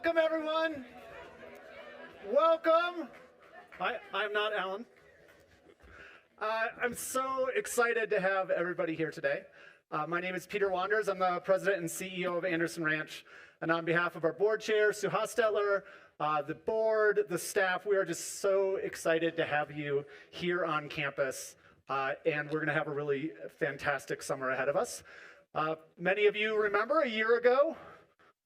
Welcome, everyone. Welcome. I'm not Alan. I'm so excited to have everybody here today. My name is Peter Wanders. I'm the president and CEO of Anderson Ranch. And on behalf of our board chair, Sue Hostetler, the board, the staff, we are just so excited to have you here on campus. And we're going to have a really fantastic summer ahead of us. Many of you remember a year ago,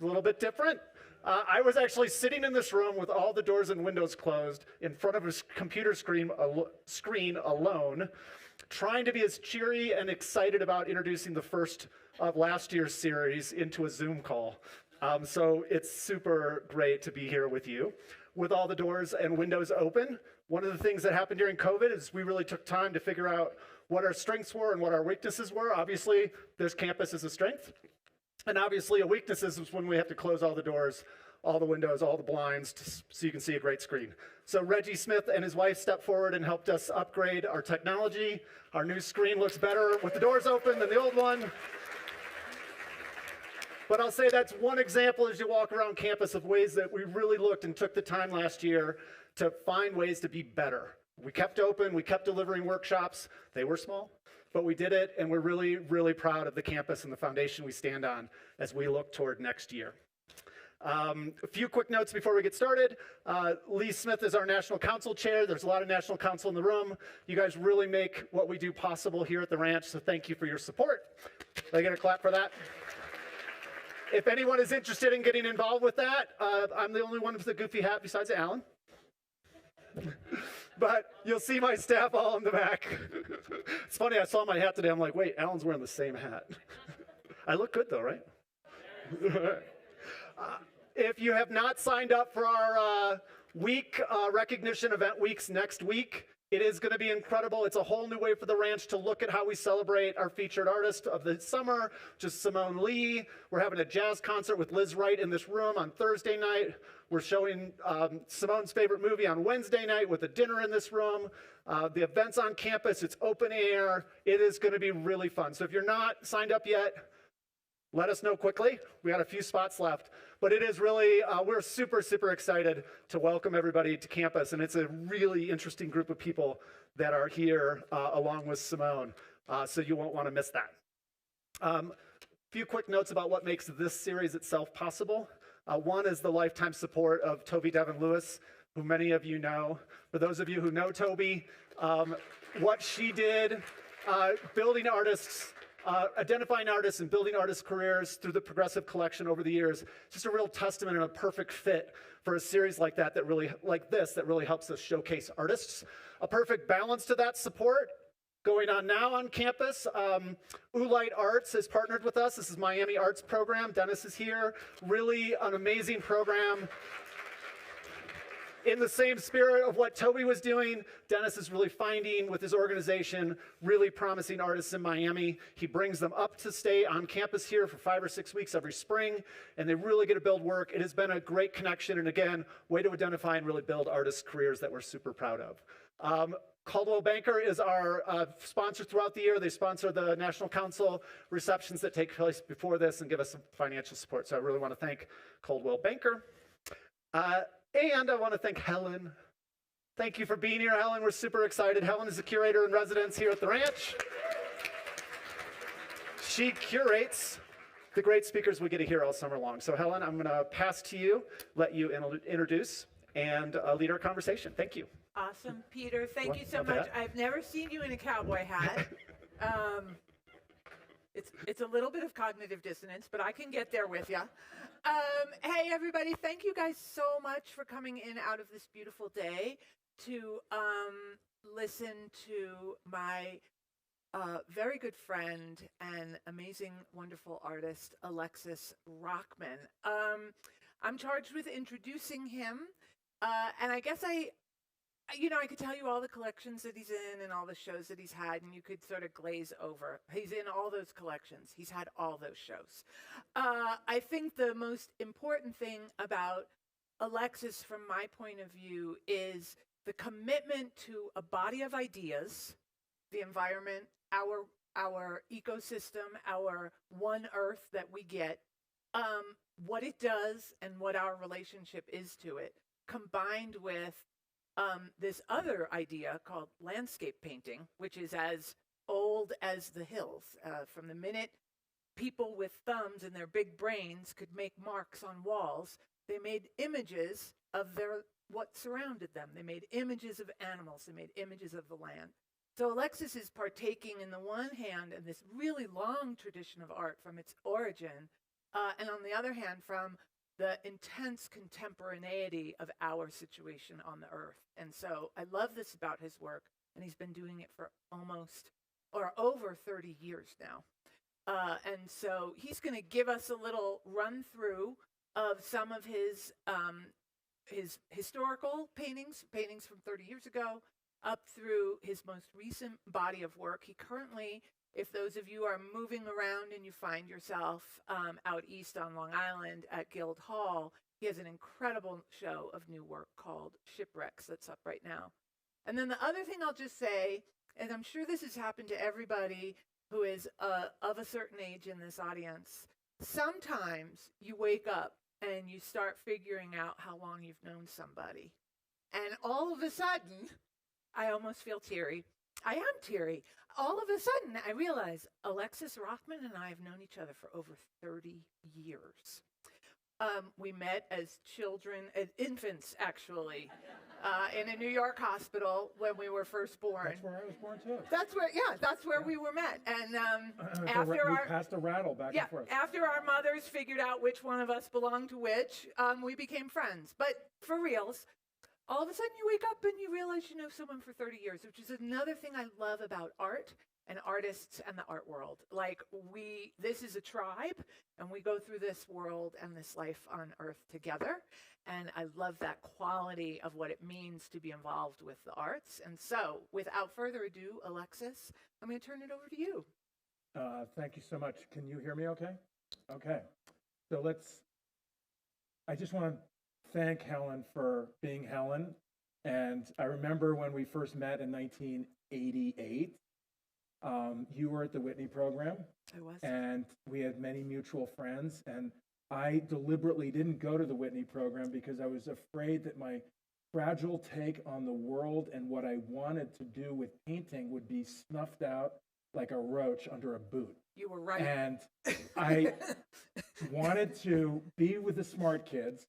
a little bit different. I was actually sitting in this room with all the doors and windows closed in front of a computer screen alone, trying to be as cheery and excited about introducing the first of last year's series into a Zoom call. So it's super great to be here with you. With all the doors and windows open, one of the things that happened during COVID is we really took time to figure out what our strengths were and what our weaknesses were. Obviously, this campus is a strength. And obviously, a weakness is when we have to close all the doors, all the windows, all the blinds, so you can see a great screen. So Reggie Smith and his wife stepped forward and helped us upgrade our technology. Our new screen looks better with the doors open than the old one. But I'll say that's one example as you walk around campus of ways that we really looked and took the time last year to find ways to be better. We kept open, we kept delivering workshops. They were small, but we did it, and we're really, really proud of the campus and the foundation we stand on as we look toward next year. A few quick notes before we get started. Lee Smith is our National Council Chair. There's a lot of National Council in the room. You guys really make what we do possible here at the ranch, so thank you for your support. Can I get a clap for that? If anyone is interested in getting involved with that, I'm the only one with a goofy hat besides Alan. But you'll see my staff all in the back. It's funny, I saw my hat today. I'm like, wait, Alan's wearing the same hat. I look good though, right? If you have not signed up for our week recognition event weeks next week, it is going to be incredible. It's a whole new way for the ranch to look at how we celebrate our featured artist of the summer, which is Simone Lee. We're having a jazz concert with Liz Wright in this room on Thursday night. We're showing Simone's favorite movie on Wednesday night with a dinner in this room. The event's on campus. It's open air. It is going to be really fun. So if you're not signed up yet, let us know quickly. We got a few spots left. But it is really, we're super, super excited to welcome everybody to campus. And it's a really interesting group of people that are here along with Simone. So you won't want to miss that. A few quick notes about what makes this series itself possible. One is the lifetime support of Toby Devin Lewis, who many of you know. For those of you who know Toby, what she did building artists, identifying artists and building artists' careers through the Progressive Collection over the years, just a real testament and a perfect fit for a series like that, that really helps us showcase artists. A perfect balance to that support going on now on campus. Oolite Arts has partnered with us. This is Miami Arts Program. Dennis is here. Really an amazing program. In the same spirit of what Toby was doing, Dennis is really finding with his organization really promising artists in Miami. He brings them up to stay on campus here for 5 or 6 weeks every spring, and they really get to build work. It has been a great connection, and again, way to identify and really build artists' careers that we're super proud of. Coldwell Banker is our sponsor throughout the year. They sponsor the National Council receptions that take place before this and give us some financial support. So I really want to thank Coldwell Banker. And I want to thank Helen. Thank you for being here, Helen. We're super excited. Helen is the curator in residence here at the ranch. She curates the great speakers we get to hear all summer long. So Helen, I'm going to pass to you, let you introduce and lead our conversation. Thank you. Awesome, Peter. Thank you so much. I've never seen you in a cowboy hat. It's a little bit of cognitive dissonance, but I can get there with you. Hey, everybody. Thank you guys so much for coming in out of this beautiful day to listen to my very good friend and amazing, wonderful artist, Alexis Rockman. I'm charged with introducing him, and I guess I could tell you all the collections that he's in and all the shows that he's had, and you could sort of glaze over. He's in all those collections. He's had all those shows. I think the most important thing about Alexis, from my point of view, is the commitment to a body of ideas, the environment, our ecosystem, our one Earth that we get, what it does and what our relationship is to it, combined with this other idea called landscape painting, which is as old as the hills. From the minute people with thumbs and their big brains could make marks on walls, they made images of what surrounded them. They made images of animals. They made images of the land. So Alexis is partaking, in the one hand, in this really long tradition of art from its origin, and on the other hand, from the intense contemporaneity of our situation on the earth. And so I love this about his work, and he's been doing it for almost or over 30 years now. And so he's going to give us a little run through of some of his historical paintings from 30 years ago, up through his most recent body of work. He currently, if those of you are moving around and you find yourself out east on Long Island at Guildhall, he has an incredible show of new work called Shipwrecks that's up right now. And then the other thing I'll just say, and I'm sure this has happened to everybody who is of a certain age in this audience, sometimes you wake up and you start figuring out how long you've known somebody. And all of a sudden, I almost feel teary. I am teary. All of a sudden, I realize Alexis Rockman and I have known each other for over 30 years. We met as children, as infants, actually, in a New York hospital when we were first born. That's where I was born too. That's where we were met. And We passed a rattle back and forth. after our mothers figured out which one of us belonged to which, we became friends. But for reals, all of a sudden you wake up and you realize you know someone for 30 years, which is another thing I love about art and artists and the art world. Like this is a tribe, and we go through this world and this life on earth together. And I love that quality of what it means to be involved with the arts. And so without further ado, Alexis, I'm going to turn it over to you. Thank you so much. Can you hear me okay? Okay. So I just want to thank Helen for being Helen. And I remember when we first met in 1988, you were at the Whitney program. I was. And we had many mutual friends. And I deliberately didn't go to the Whitney program because I was afraid that my fragile take on the world and what I wanted to do with painting would be snuffed out like a roach under a boot. You were right. And I wanted to be with the smart kids.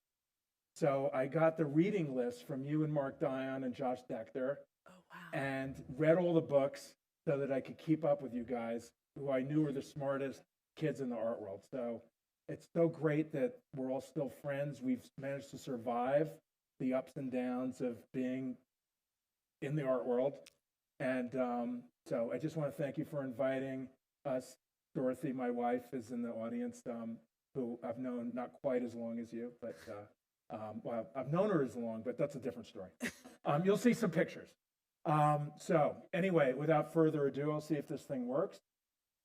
So I got the reading list from you and Mark Dion and Josh Decter. Oh, wow. And read all the books so that I could keep up with you guys, who I knew were the smartest kids in the art world. So it's so great that we're all still friends. We've managed to survive the ups and downs of being in the art world. And so I just want to thank you for inviting us. Dorothy, my wife, is in the audience, who I've known not quite as long as you, but well, I've known her as long, but that's a different story. You'll see some pictures. So anyway, without further ado, I'll see if this thing works.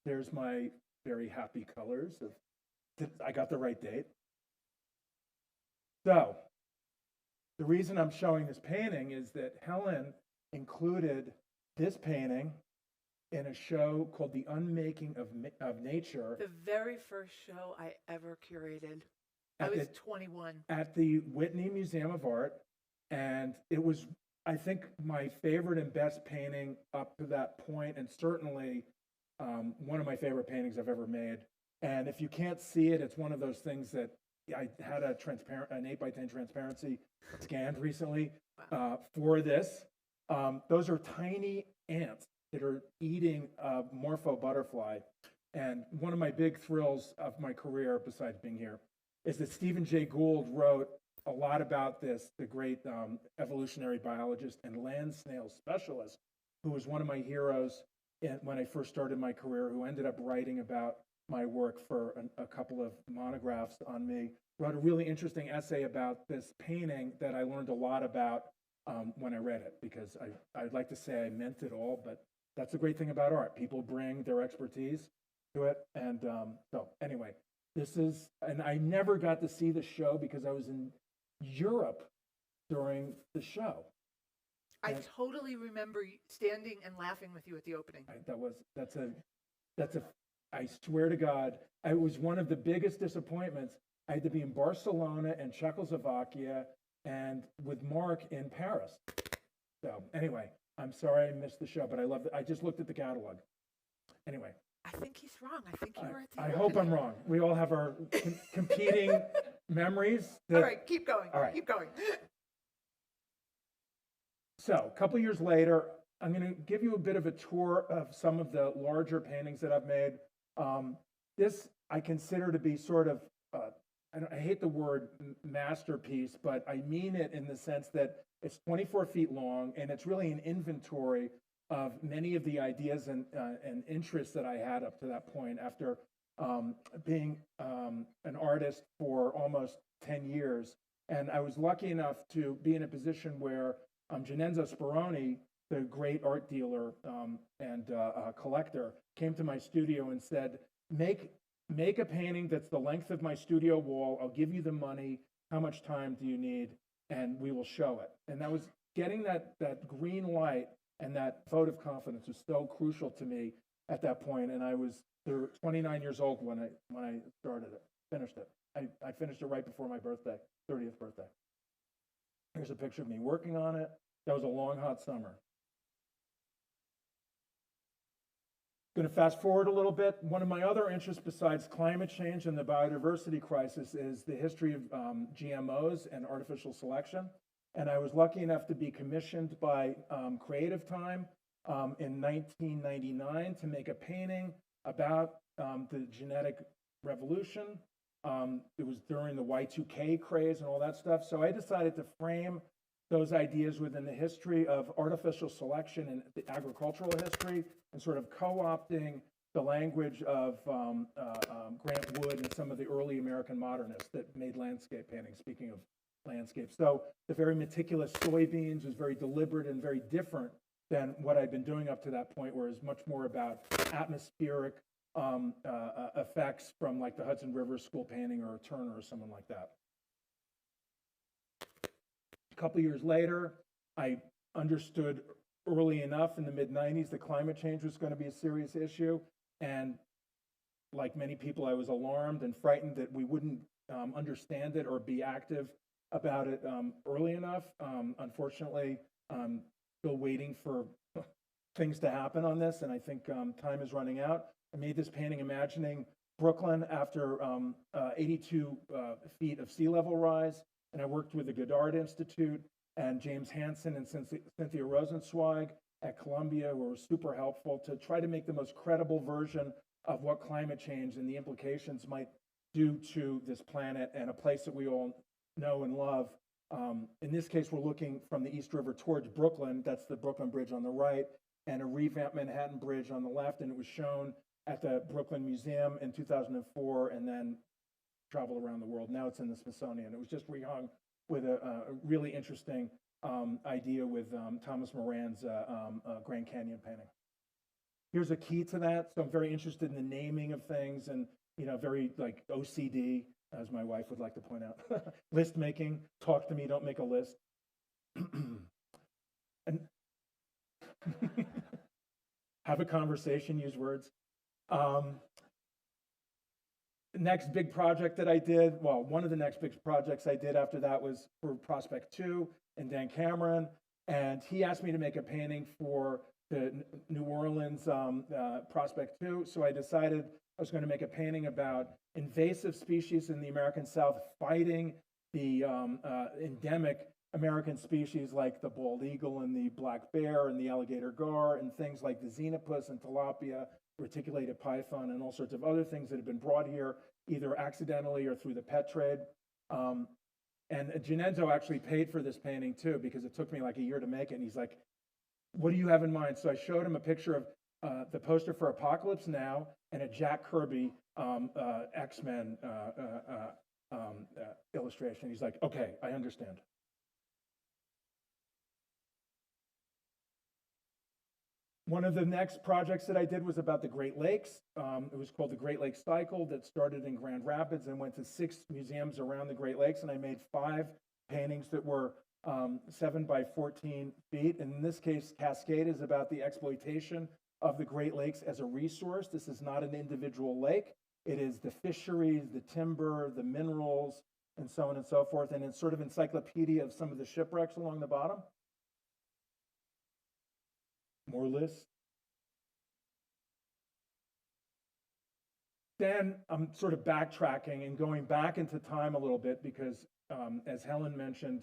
There's my very happy colors. I got the right date. So the reason I'm showing this painting is that Helen included this painting in a show called The Unmaking of Nature. The very first show I ever curated. I was 21. At the Whitney Museum of Art. And it was, I think, my favorite and best painting up to that point, and certainly one of my favorite paintings I've ever made. And if you can't see it, it's one of those things that I had an 8x10 transparency scanned recently for this. Those are tiny ants that are eating a morpho butterfly. And one of my big thrills of my career, besides being here, is that Stephen Jay Gould wrote a lot about this, the great evolutionary biologist and land snail specialist, who was one of my heroes when I first started my career, who ended up writing about my work for a couple of monographs on me, wrote a really interesting essay about this painting that I learned a lot about when I read it, because I'd like to say I meant it all, but that's the great thing about art. People bring their expertise to it. And so anyway, and I never got to see the show because I was in Europe during the show. I totally remember standing and laughing with you at the opening. That's a I swear to God, it was one of the biggest disappointments. I had to be in Barcelona and Czechoslovakia and with Mark in Paris. So anyway, I'm sorry I missed the show, but I love it. I just looked at the catalog. Anyway, I think he's wrong. I think you were at the I hope I'm wrong. We all have our competing memories. All right, keep going. All right. Keep going. So a couple years later, I'm going to give you a bit of a tour of some of the larger paintings that I've made. This I consider to be sort of, I hate the word masterpiece, but I mean it in the sense that it's 24 feet long, and it's really an inventory of many of the ideas and interests that I had up to that point after being an artist for almost 10 years. And I was lucky enough to be in a position where Gianenzo Speroni, the great art dealer and collector, came to my studio and said, make a painting that's the length of my studio wall. I'll give you the money. How much time do you need? And we will show it. And that was getting that green light and that vote of confidence was so crucial to me at that point. And I was 29 years old when I started it, finished it. I finished it right before my birthday, 30th birthday. Here's a picture of me working on it. That was a long, hot summer. Going to fast forward a little bit. One of my other interests besides climate change and the biodiversity crisis is the history of GMOs and artificial selection. And I was lucky enough to be commissioned by Creative Time in 1999 to make a painting about the genetic revolution. It was during the Y2K craze and all that stuff. So I decided to frame those ideas within the history of artificial selection and the agricultural history, and sort of co-opting the language of Grant Wood and some of the early American modernists that made landscape painting, speaking of landscape. So the very meticulous soybeans was very deliberate and very different than what I'd been doing up to that point, where it's much more about atmospheric effects from like the Hudson River School painting or a Turner or someone like that. A couple years later, I understood early enough in the mid-90s that climate change was going to be a serious issue. And like many people, I was alarmed and frightened that we wouldn't understand it or be active about it early enough. Unfortunately, still waiting for things to happen on this, and I think time is running out. I made this painting imagining Brooklyn after 82 feet of sea level rise, and I worked with the Goddard Institute and James Hansen and Cynthia Rosenzweig at Columbia, who were super helpful to try to make the most credible version of what climate change and the implications might do to this planet and a place that we all know and love. In this case, we're looking from the East River towards Brooklyn. That's the Brooklyn Bridge on the right, and a revamped Manhattan Bridge on the left, and it was shown at the Brooklyn Museum in 2004, and then traveled around the world. Now it's in the Smithsonian. It was just rehung with a really interesting idea with Thomas Moran's Grand Canyon painting. Here's a key to that. So I'm very interested in the naming of things, and very like OCD, as my wife would like to point out. List making, talk to me, don't make a list. And have a conversation, use words. Next big project that I did, well, one of the next big projects I did after that was for Prospect 2 and Dan Cameron. And he asked me to make a painting for the New Orleans Prospect 2. So I decided I was going to make a painting about invasive species in the American South fighting the endemic American species like the bald eagle and the black bear and the alligator gar and things like the xenopus and tilapia, reticulated python, and all sorts of other things that have been brought here either accidentally or through the pet trade. And Gianenzo actually paid for this painting too, because it took me like a year to make it. And he's like, what do you have in mind? So I showed him a picture of the poster for Apocalypse Now and a Jack Kirby X-Men illustration. He's like, okay, I understand. One of the next projects that I did was about the Great Lakes. It was called the Great Lakes Cycle that started in Grand Rapids and went to 6 museums around the Great Lakes. And I made 5 paintings that were 7 by 14 feet. And in this case, Cascade is about the exploitation of the Great Lakes as a resource. This is not an individual lake. It is the fisheries, the timber, the minerals, and so on and so forth. And it's sort of encyclopedia of some of the shipwrecks along the bottom. More lists. Then I'm sort of backtracking and going back into time a little bit because, as Helen mentioned,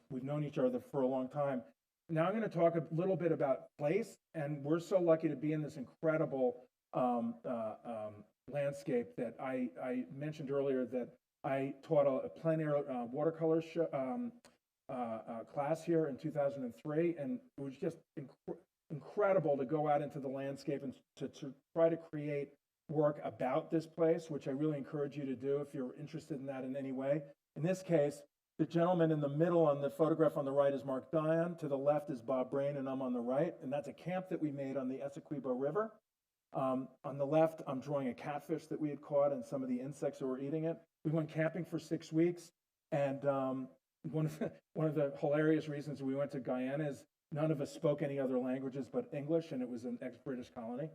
we've known each other for a long time. Now I'm going to talk a little bit about place, and we're so lucky to be in this incredible landscape that I mentioned earlier that I taught a plein air watercolor class here in 2003, and it was just incredible to go out into the landscape and to try to create work about this place, which I really encourage you to do if you're interested in that in any way. In this case, the gentleman in the middle on the photograph on the right is Mark Dion. To the left is Bob Brain, and I'm on the right. And that's a camp that we made on the Essequibo River. On the left, I'm drawing a catfish that we had caught and some of the insects that were eating it. We went camping for 6 weeks. And one of the hilarious reasons we went to Guyana is none of us spoke any other languages but English, and it was an ex-British colony.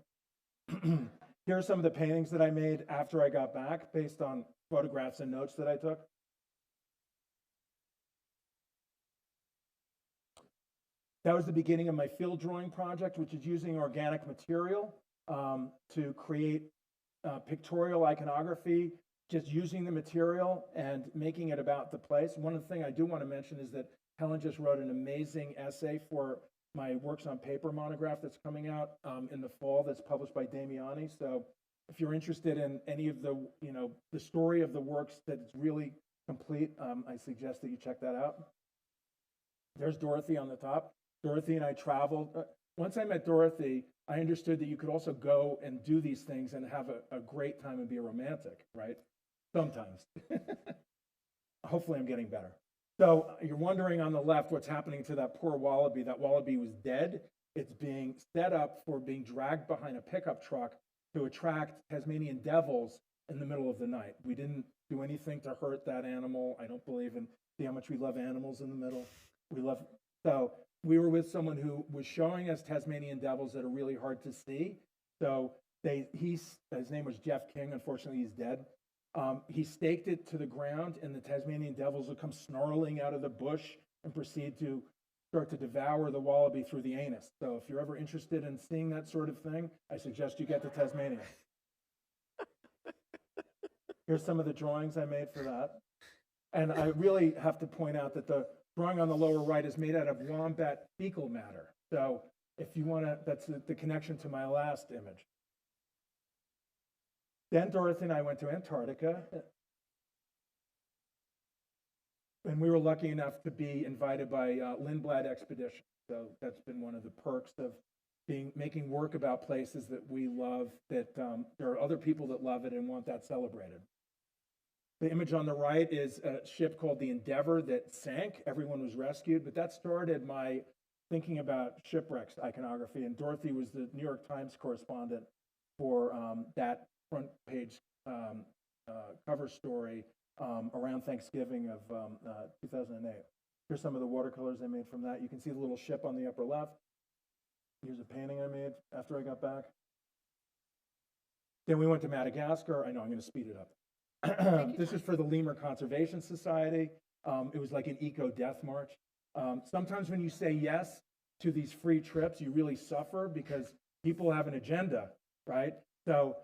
Here are some of the paintings that I made after I got back based on photographs and notes that I took. That was the beginning of my field drawing project, which is using organic material to create pictorial iconography, just using the material and making it about the place. One of the things I do want to mention is that Helen just wrote an amazing essay for my Works on Paper monograph that's coming out in the fall that's published by Damiani. So if you're interested in any of the, the story of the works that's really complete, I suggest that you check that out. There's Dorothy on the top. Dorothy and I traveled. Once I met Dorothy, I understood that you could also go and do these things and have a great time and be a romantic, right? Sometimes. Hopefully I'm getting better. So you're wondering on the left what's happening to that poor wallaby. That wallaby was dead. It's being set up for being dragged behind a pickup truck to attract Tasmanian devils in the middle of the night. We didn't do anything to hurt that animal. I don't believe in, see how much we love animals in the middle. So we were with someone who was showing us Tasmanian devils that are really hard to see. So his name was Jeff King. Unfortunately, he's dead. He staked it to the ground, and the Tasmanian devils would come snarling out of the bush and proceed to start to devour the wallaby through the anus. So if you're ever interested in seeing that sort of thing, I suggest you get to Tasmania. Here's some of the drawings I made for that. And I really have to point out that the drawing on the lower right is made out of wombat fecal matter. So if you want to, that's the connection to my last image. Then Dorothy and I went to Antarctica, and we were lucky enough to be invited by Lindblad Expedition. So that's been one of the perks of making work about places that we love, that there are other people that love it and want that celebrated. The image on the right is a ship called the Endeavor that sank. Everyone was rescued, but that started my thinking about shipwrecks iconography, and Dorothy was the New York Times correspondent for that front page cover story around Thanksgiving of 2008. Here's some of the watercolors I made from that. You can see the little ship on the upper left. Here's a painting I made after I got back. Then we went to Madagascar. I know, I'm going to speed it up. This is for the Lemur Conservation Society. It was like an eco-death march. Sometimes when you say yes to these free trips, you really suffer because people have an agenda, right? So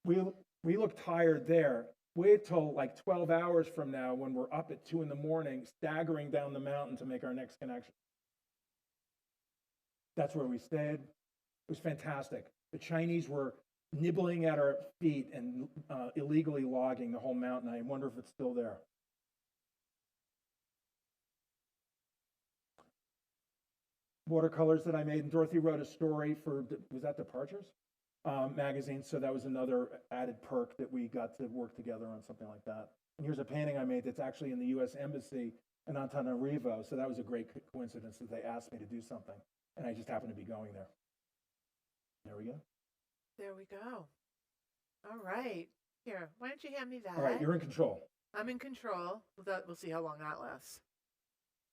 we look tired there. Wait till like 12 hours from now when we're up at 2 a.m, staggering down the mountain to make our next connection. That's where we stayed. It was fantastic. The Chinese were nibbling at our feet and illegally logging the whole mountain. I wonder if it's still there. Watercolors that I made, and Dorothy wrote a story for, was that Departures? Magazine, so that was another added perk that we got to work together on something like that. And here's a painting I made that's actually in the U.S. Embassy in Antananarivo, so that was a great coincidence that they asked me to do something, and I just happened to be going there. There we go. There we go. All right. Here, why don't you hand me that? All right, you're in control. I'm in control. We'll see how long that lasts.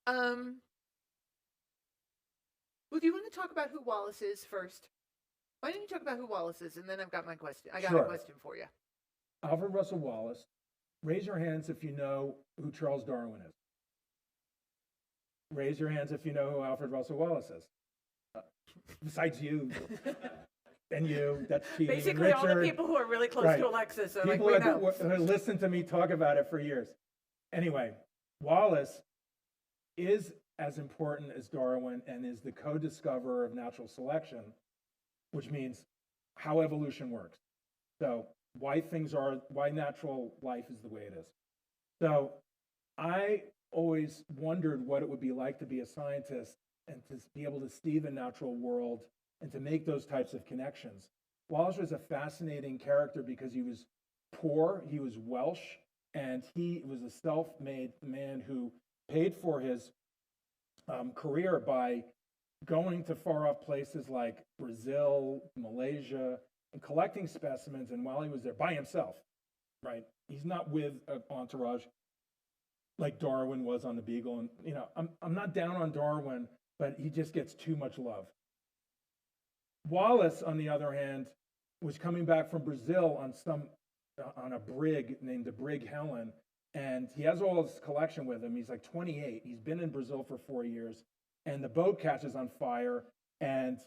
Well, do you want to talk about who Wallace is first? Why don't you talk about who Wallace is, and then I've got my question. I got Sure. a question for you. Alfred Russel Wallace. Raise your hands if you know who Charles Darwin is. Raise your hands if you know who Alfred Russell Wallace is. Besides you and you, that's cheating. And Basically, all the Richard, people who are really close right. to Alexis are people like, we that know. who listened to me talk about it for years. Anyway, Wallace is as important as Darwin and is the co-discoverer of natural selection, which means how evolution works. So why natural life is the way it is. So I always wondered what it would be like to be a scientist and to be able to see the natural world and to make those types of connections. Wallace was a fascinating character because he was poor, he was Welsh, and he was a self-made man who paid for his career by going to far-off places like Brazil, Malaysia, and collecting specimens. And while he was there by himself, right? He's not with an entourage like Darwin was on the Beagle. And I'm not down on Darwin, but he just gets too much love. Wallace, on the other hand, was coming back from Brazil on a brig named the brig Helen, and he has all his collection with him. He's like 28. He's been in Brazil for 4 years, and the boat catches on fire, and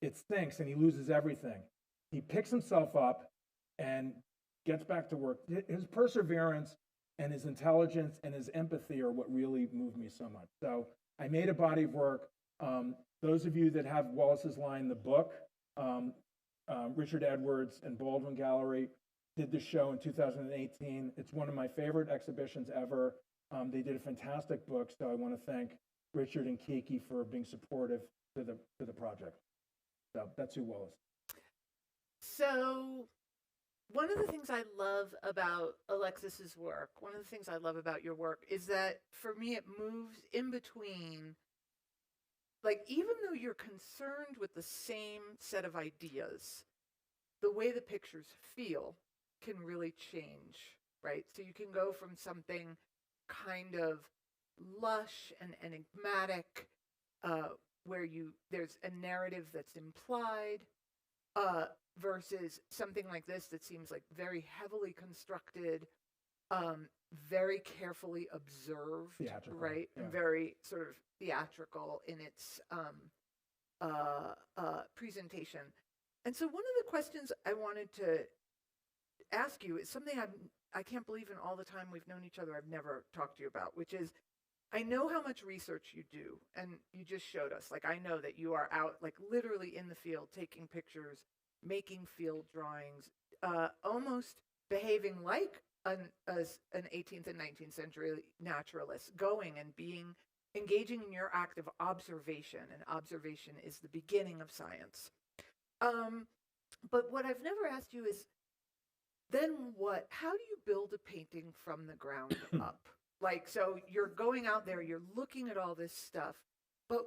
it stinks, and he loses everything. He picks himself up and gets back to work. His perseverance and his intelligence and his empathy are what really moved me so much. So I made a body of work. Those of you that have Wallace's line, the book, Richard Edwards and Baldwin Gallery did the show in 2018. It's one of my favorite exhibitions ever. They did a fantastic book, so I want to thank Richard and Kiki for being supportive to the project. So that's who Wallace. So one of the things I love about Alexis's work, one of the things I love about your work is that for me it moves in between, like even though you're concerned with the same set of ideas, the way the pictures feel can really change, right? So you can go from something kind of lush and enigmatic, where there's a narrative that's implied, versus something like this that seems like very heavily constructed, very carefully observed, Theatrical, right? yeah. And very sort of theatrical in its presentation. And so one of the questions I wanted to ask you is something I can't believe in all the time we've known each other I've never talked to you about, which is I know how much research you do, and you just showed us. Like, I know that you are out, like, literally in the field, taking pictures, making field drawings, almost behaving like an 18th and 19th century naturalist, going and engaging in your act of observation, and observation is the beginning of science. But what I've never asked you is, then what? How do you build a painting from the ground up? Like, so you're going out there, you're looking at all this stuff, but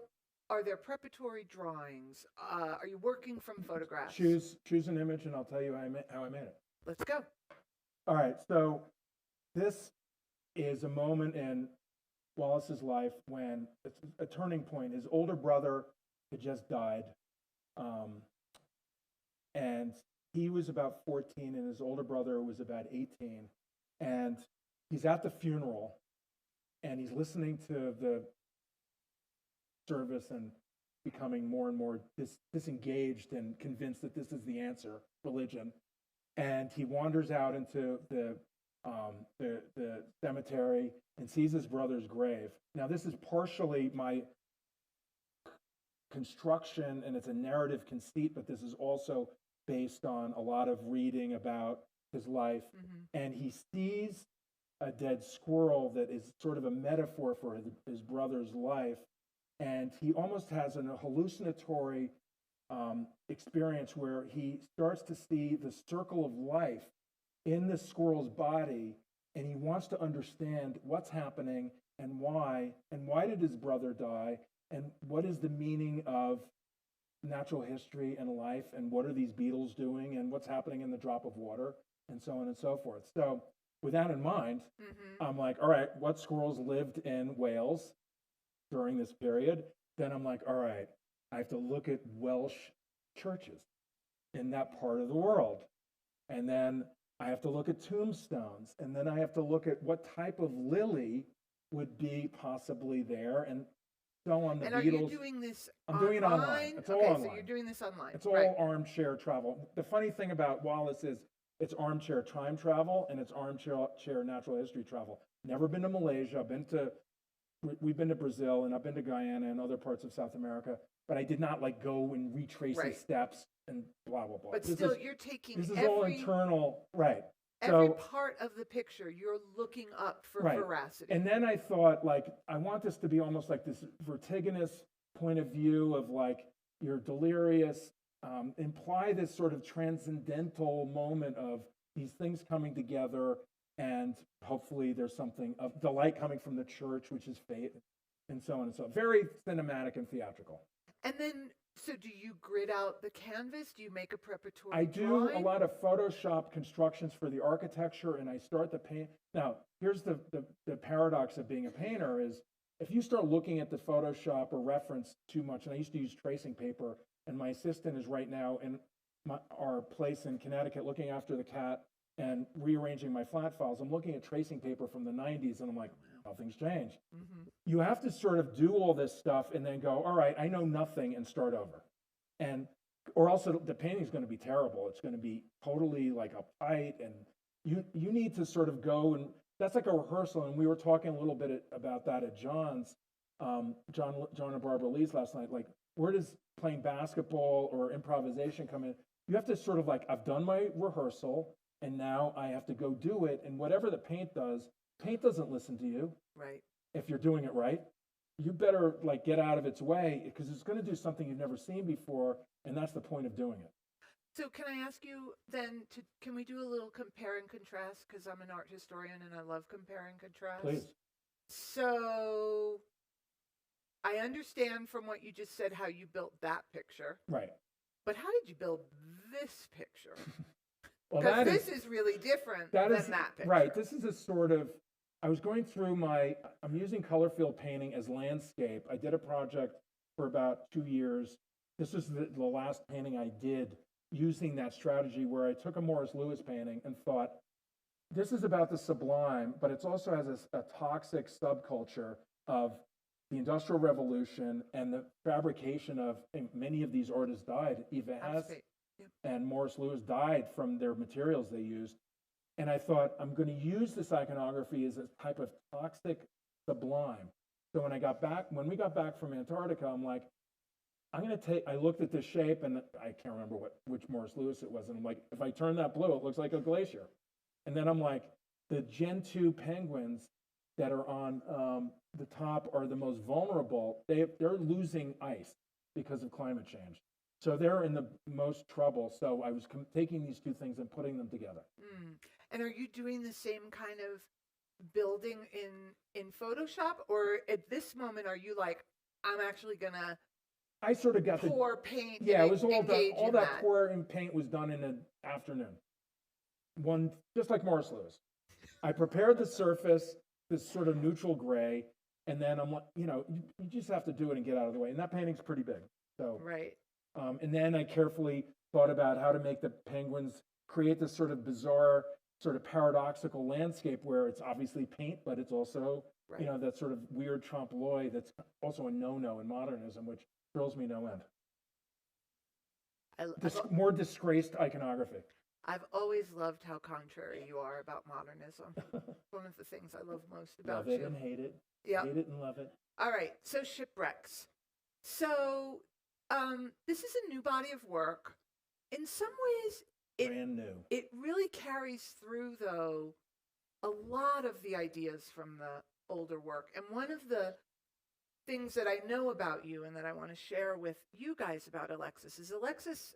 are there preparatory drawings? Are you working from photographs? Choose an image, and I'll tell you how I made it. Let's go. All right, so this is a moment in Wallace's life when it's a turning point. His older brother had just died, and he was about 14, and his older brother was about 18. And he's at the funeral, and he's listening to the service and becoming more and more disengaged and convinced that this is the answer, religion. And he wanders out into the cemetery and sees his brother's grave. Now, this is partially my construction, and it's a narrative conceit, but this is also based on a lot of reading about his life. Mm-hmm. And he sees a dead squirrel that is sort of a metaphor for his brother's life. And he almost has a hallucinatory experience where he starts to see the circle of life in the squirrel's body, and he wants to understand what's happening and why did his brother die, and what is the meaning of natural history and life, and what are these beetles doing, and what's happening in the drop of water, and so on and so forth. So with that in mind, mm-hmm. I'm like, all right, what squirrels lived in Wales during this period? Then I'm like, all right, I have to look at Welsh churches. in that part of the world. And then I have to look at tombstones, and then I have to look at what type of lily would be possibly there, and so on. The And Beatles. are you doing this I'm online? doing it online. It's all okay, online. so you're doing this online. It's all right. armchair travel. The funny thing about Wallace is it's armchair time travel and it's armchair natural history travel. Never been to Malaysia. We've been to Brazil, and I've been to Guyana and other parts of South America, but I did not like go and retrace Right. the steps and blah, blah, blah. But This still, is- you're taking This is every, all internal, right. every So, part of the picture. You're looking up for Right. veracity. and then I thought, like, I want this to be almost like this vertiginous point of view of like, you're delirious, imply this sort of transcendental moment of these things coming together, and hopefully there's something of the light coming from the church, which is fate, and so on and so on. Very cinematic and theatrical. And then, so do you grid out the canvas? Do you make a preparatory I do drawing? a lot of Photoshop constructions for the architecture, and I start the paint. Now, here's the paradox of being a painter is if you start looking at the Photoshop or reference too much, and I used to use tracing paper, and my assistant is right now in our place in Connecticut looking after the cat and rearranging my flat files. I'm looking at tracing paper from the 90s, and I'm like, nothing's changed. Mhm. You have to sort of do all this stuff and then go, all right, I know nothing, and start over. And or else the painting's going to be terrible. It's going to be totally like uptight, and you need to sort of go, and that's like a rehearsal. And we were talking a little bit about that at John's, John and Barbara Lee's last night. Like, where does playing basketball or improvisation come in? You have to sort of like, I've done my rehearsal, and now I have to go do it. And whatever the paint doesn't listen to you. Right. If you're doing it right, you better like get out of its way, because it's going to do something you've never seen before, and that's the point of doing it. So can I ask you then can we do a little compare and contrast? Because I'm an art historian and I love compare and contrast. Please. So I understand from what you just said how you built that picture, Right. but how did you build this picture? Well, Because that this is is really different that than is that picture. right. This is a sort of, I was going through I'm using color field painting as landscape. I did a project for about 2 years. This is the last painting I did using that strategy, where I took a Morris Louis painting and thought, this is about the sublime, but it also has a toxic subculture of the Industrial Revolution and the fabrication of, and many of these artists died. Eva Hess Absolutely. Yep. and Morris Louis died from their materials they used. And I thought, I'm going to use this iconography as a type of toxic sublime. So when we got back from Antarctica, I'm like, I looked at this shape, and I can't remember which Morris Louis it was. And I'm like, if I turn that blue, it looks like a glacier. And then I'm like, the Gen 2 penguins that are on the top are the most vulnerable. They're losing ice because of climate change. So they're in the most trouble. So I was taking these two things and putting them together. Mm. And are you doing the same kind of building in Photoshop, or at this moment are you like, I'm actually gonna I sort of got pour paint? yeah, and it was all done. engage All in that pouring paint was done in an afternoon. Just like Morris Louis. I prepared the surface, this sort of neutral gray, and then I'm like, you just have to do it and get out of the way. And that painting's pretty big. So, Right. and then I carefully thought about how to make the penguins create this sort of bizarre, sort of paradoxical landscape where it's obviously paint, but it's also, Right. that sort of weird trompe l'oeil that's also a no-no in modernism, which thrills me no end. More disgraced iconography. I've always loved how contrary you are about modernism. One of the things I love most about Love it you. and hate it. Yeah. Hate it and love it. All right. So shipwrecks. So this is a new body of work. In some ways, Brand new. it really carries through, though, a lot of the ideas from the older work. And one of the things that I know about you and that I want to share with you guys about Alexis is Alexis,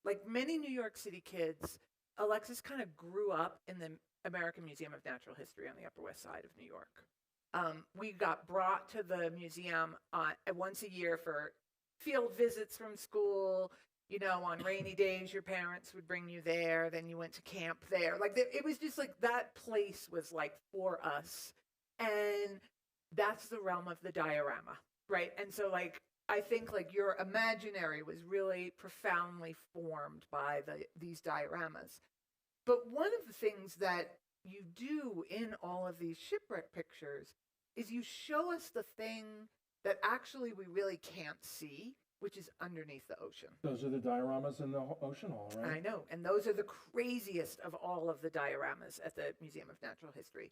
like many New York City kids, Alexis kind of grew up in the American Museum of Natural History on the Upper West Side of New York. We got brought to the museum once a year for field visits from school. On rainy days, your parents would bring you there. Then you went to camp there. Like it was just like that place was like for us. And that's the realm of the diorama, right? And so like I think like your imaginary was really profoundly formed by these dioramas. But one of the things that you do in all of these shipwreck pictures is you show us the thing that actually we really can't see, which is underneath the ocean. Those are the dioramas in the ocean hall, right? I know. And those are the craziest of all of the dioramas at the Museum of Natural History.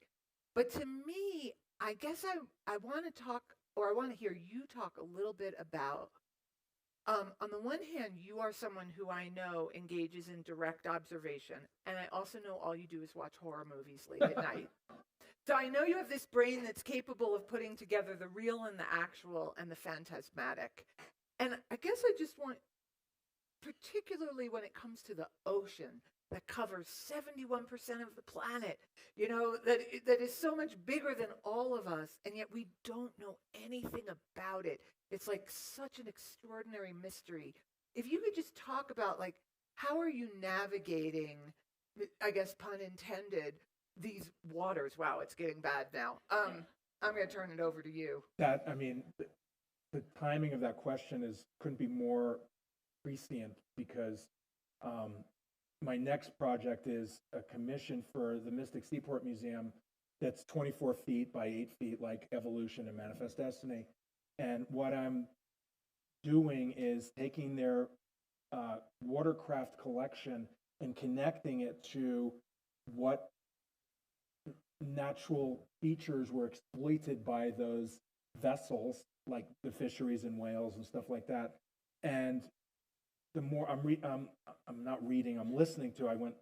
But to me, I guess I want to talk, or I want to hear you talk a little bit about, on the one hand, you are someone who I know engages in direct observation. And I also know all you do is watch horror movies late at night. So I know you have this brain that's capable of putting together the real and the actual and the phantasmatic. And I guess I just want, particularly when it comes to the ocean that covers 71% of the planet, you know, that is so much bigger than all of us, and yet we don't know anything about it. It's like such an extraordinary mystery. If you could just talk about, like, how are you navigating, I guess pun intended, these waters? Wow, it's getting bad now. I'm going to turn it over to you. That, I mean, the timing of that question couldn't be more prescient, because my next project is a commission for the Mystic Seaport Museum that's 24 feet by 8 feet, like Evolution and Manifest Destiny. And what I'm doing is taking their watercraft collection and connecting it to what natural features were exploited by those vessels, like the fisheries in Wales and stuff like that. And the more I'm not reading, I'm listening to. I went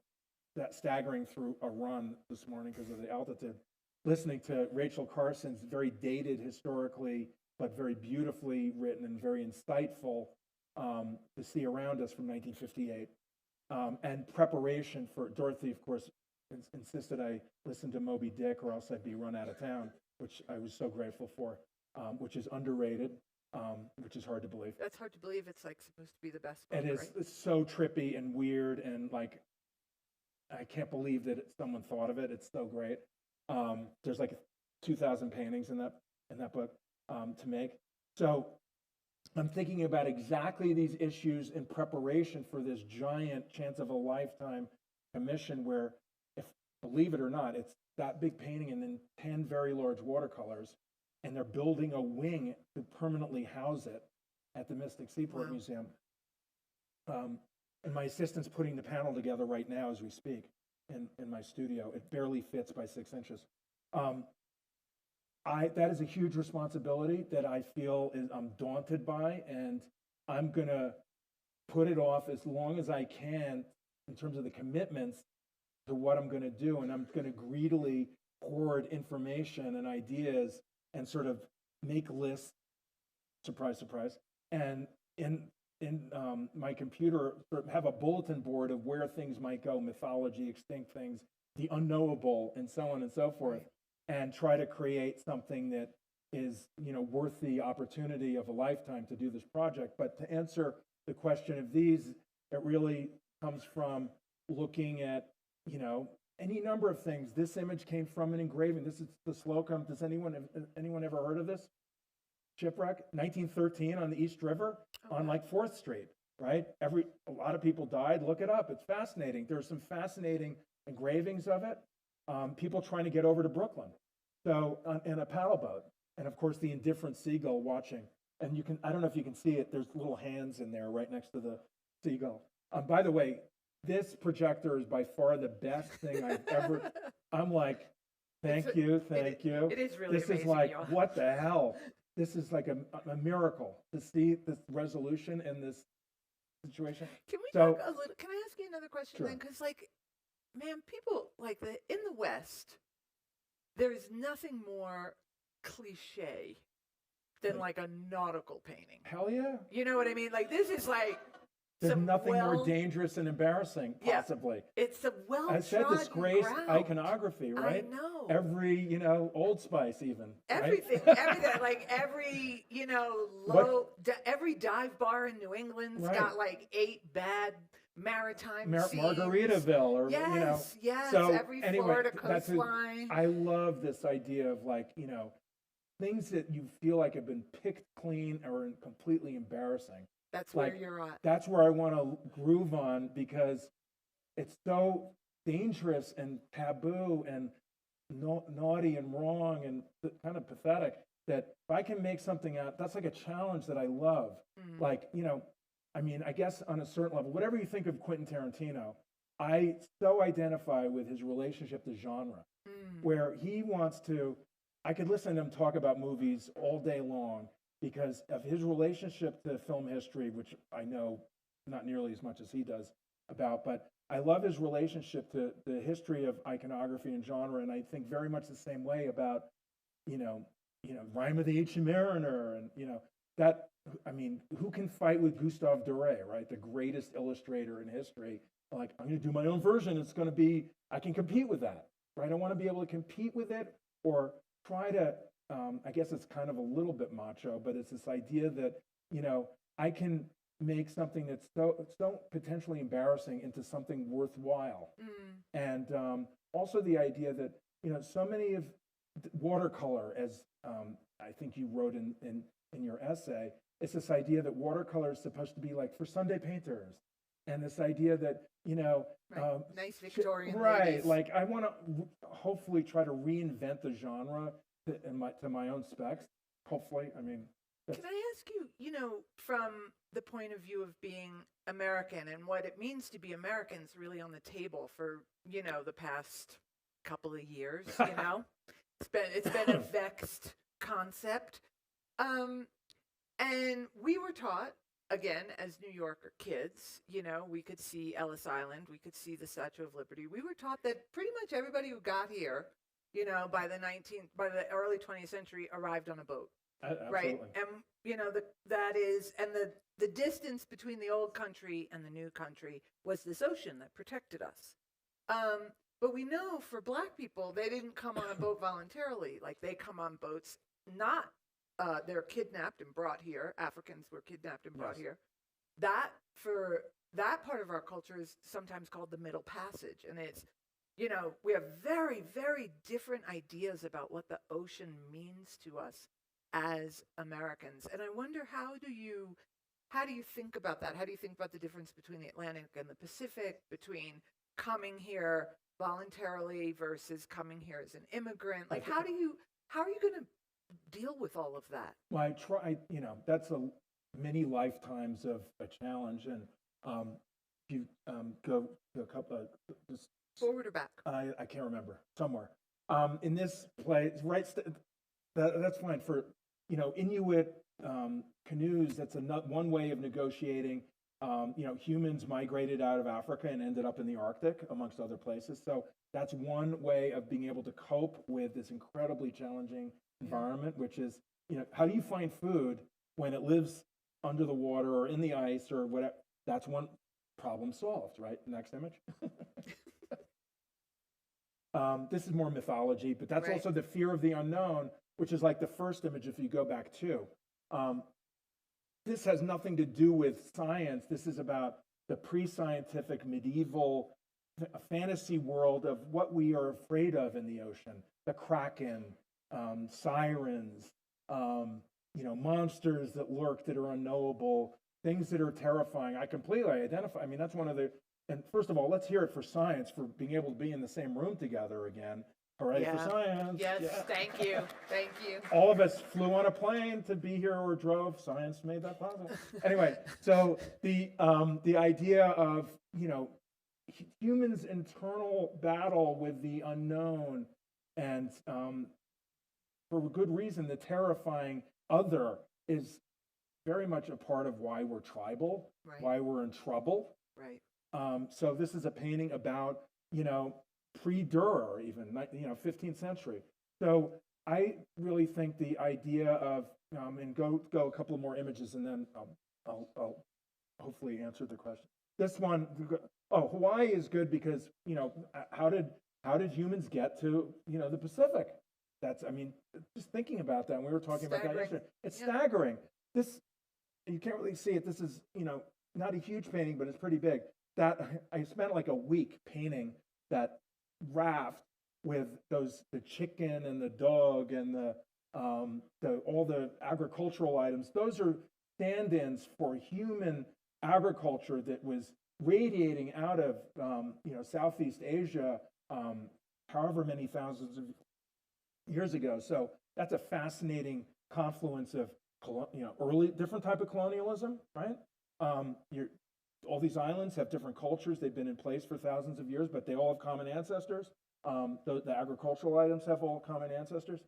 staggering through a run this morning because of the altitude, listening to Rachel Carson's very dated historically, but very beautifully written and very insightful, The Sea Around Us from 1958, and preparation for Dorothy, of course, insisted I listen to Moby Dick or else I'd be run out of town, which I was so grateful for, which is underrated, which is hard to believe. That's hard to believe. It's like supposed to be the best book, It is, right? it's so trippy and weird, and like, I can't believe that someone thought of it. It's so great. There's like 2,000 paintings in that book to make. So I'm thinking about exactly these issues in preparation for this giant chance of a lifetime commission where, if believe it or not, it's that big painting and then 10 very large watercolors, and they're building a wing to permanently house it at the Mystic Seaport Wow. Museum. And my assistant's putting the panel together right now as we speak in my studio. It barely fits by 6 inches. That is a huge responsibility that I feel I'm daunted by, and I'm gonna put it off as long as I can in terms of the commitments to what I'm gonna do, and I'm gonna greedily hoard information and ideas and sort of make lists, surprise, surprise, and in my computer sort of have a bulletin board of where things might go, mythology, extinct things, the unknowable, and so on and so forth, and try to create something that is, you know, worth the opportunity of a lifetime to do this project. But to answer the question of these, it really comes from looking at, you know, any number of things. This image came from an engraving. This is the Slocum. Does anyone ever heard of this shipwreck? 1913 on the East River on like 4th Street, right? A lot of people died. Look it up. It's fascinating. There's some fascinating engravings of it. People trying to get over to Brooklyn. So in a paddle boat, and of course the indifferent seagull watching. And you can, I don't know if you can see it. There's little hands in there right next to the seagull. By the way, this projector is by far the best thing I've ever. I'm like, thank you. It is really This amazing, is like, y'all. what the hell? This is like a miracle to see this resolution in this situation. Can we So- talk a little? Can I ask you another question Sure. then? Because, like, man, people like in the West, there is nothing more cliche than like a nautical painting. Hell yeah. You know what I mean? Like, this is like There's some nothing more dangerous and embarrassing, Yeah. possibly. It's a well. I said disgrace iconography, right? I know. Every, you know, Old Spice even. right? Everything, like every, you know, every dive bar in New England's Right. got like 8 bad maritime scenes. Margaritaville, or Yes, you know. yes. So Every anyway, Florida that's coastline. I love this idea of, like, you know, things that you feel like have been picked clean or completely embarrassing. That's where Like, you're at. that's where I want to groove on, because it's so dangerous and taboo and naughty and wrong and kind of pathetic that if I can make something out, that's like a challenge that I love. Like, I mean, I guess on a certain level, whatever you think of Quentin Tarantino, I so identify with his relationship to genre, where he wants to, I could listen to him talk about movies all day long because of his relationship to film history, which I know not nearly as much as he does about, but I love his relationship to the history of iconography and genre, and I think very much the same way about, Rime of the Ancient Mariner, and that. I mean, who can fight with Gustave Doré, right? The greatest illustrator in history. Like, I'm going to do my own version. It's going to be, I can compete with that, right? I want to be able to compete with it, or try to. I guess it's kind of a little bit macho, but it's this idea that I can make something that's so potentially embarrassing into something worthwhile. And also the idea that so many of watercolor, as I think you wrote in your essay, it's this idea that watercolor is supposed to be like for Sunday painters, and this idea that Right. Nice Victorian right, ladies. like I want to hopefully try to reinvent the genre to my own specs. Hopefully, I mean. Can I ask you, from the point of view of being American and what it means to be Americans really on the table for, the past couple of years, it's been a vexed concept. And we were taught, again, as New Yorker kids, we could see Ellis Island, we could see the Statue of Liberty. We were taught that pretty much everybody who got here, by the early 20th century arrived on a boat. Absolutely. Right. And, that is, and the distance between the old country and the new country was this ocean that protected us. But we know for Black people, they didn't come on a boat voluntarily. Like, they come on boats, they're kidnapped and brought here. Africans were kidnapped and brought here. That, for that part of our culture, is sometimes called the Middle Passage. And it's, we have very, very different ideas about what the ocean means to us as Americans. And I wonder, how do you think about that? How do you think about the difference between the Atlantic and the Pacific, between coming here voluntarily versus coming here as an immigrant? Like, how are you going to deal with all of that? Well, I try, that's many lifetimes of a challenge. And if you go to a couple of, just forward or back? I can't remember, somewhere. In this place, right, that's fine. For, Inuit canoes, that's one way of negotiating. Humans migrated out of Africa and ended up in the Arctic, amongst other places. So that's one way of being able to cope with this incredibly challenging environment, which is, how do you find food when it lives under the water or in the ice or whatever? That's one problem solved, right? Next image. This is more mythology, but that's also the fear of the unknown, which is like the first image if you go back to. This has nothing to do with science. This is about the pre-scientific medieval fantasy world of what we are afraid of in the ocean. The kraken, sirens, monsters that lurk that are unknowable, things that are terrifying. I completely identify. I mean, that's one of the, and first of all, let's hear it for science, for being able to be in the same room together again. Hooray for science. Yes, thank you. Thank you. All of us flew on a plane to be here or drove. Science made that possible. Anyway, so the idea of, humans' internal battle with the unknown, and for good reason, the terrifying other is very much a part of why we're tribal, why we're in trouble. Right. So this is a painting about, pre-Durer, even 15th century. So I really think the idea of, and go a couple of more images, and then I'll hopefully answer the question. This one, Hawaii is good because how did humans get to the Pacific? That's, just thinking about that. And we were talking about that yesterday. It's staggering. This, you can't really see it. This is not a huge painting, but it's pretty big. That I spent like a week painting that raft with the chicken and the dog and the all the agricultural items, those are stand-ins for human agriculture that was radiating out of Southeast Asia, however many thousands of years ago. So that's a fascinating confluence of early different type of colonialism, right? All these islands have different cultures. They've been in place for thousands of years, but they all have common ancestors. The agricultural items have all common ancestors.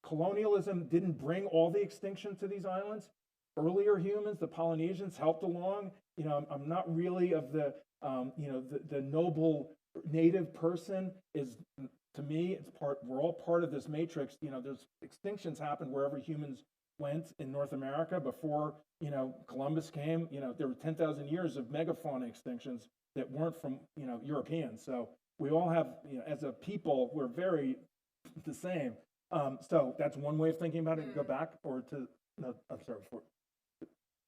Colonialism didn't bring all the extinction to these islands. Earlier humans, the Polynesians, helped along. I'm not really of the noble native person. Is to me, we're all part of this matrix. There's extinctions happened wherever humans went in North America before Columbus came. There were 10,000 years of megafauna extinctions that weren't from Europeans. So we all have, as a people, we're very the same. So that's one way of thinking about it. Go back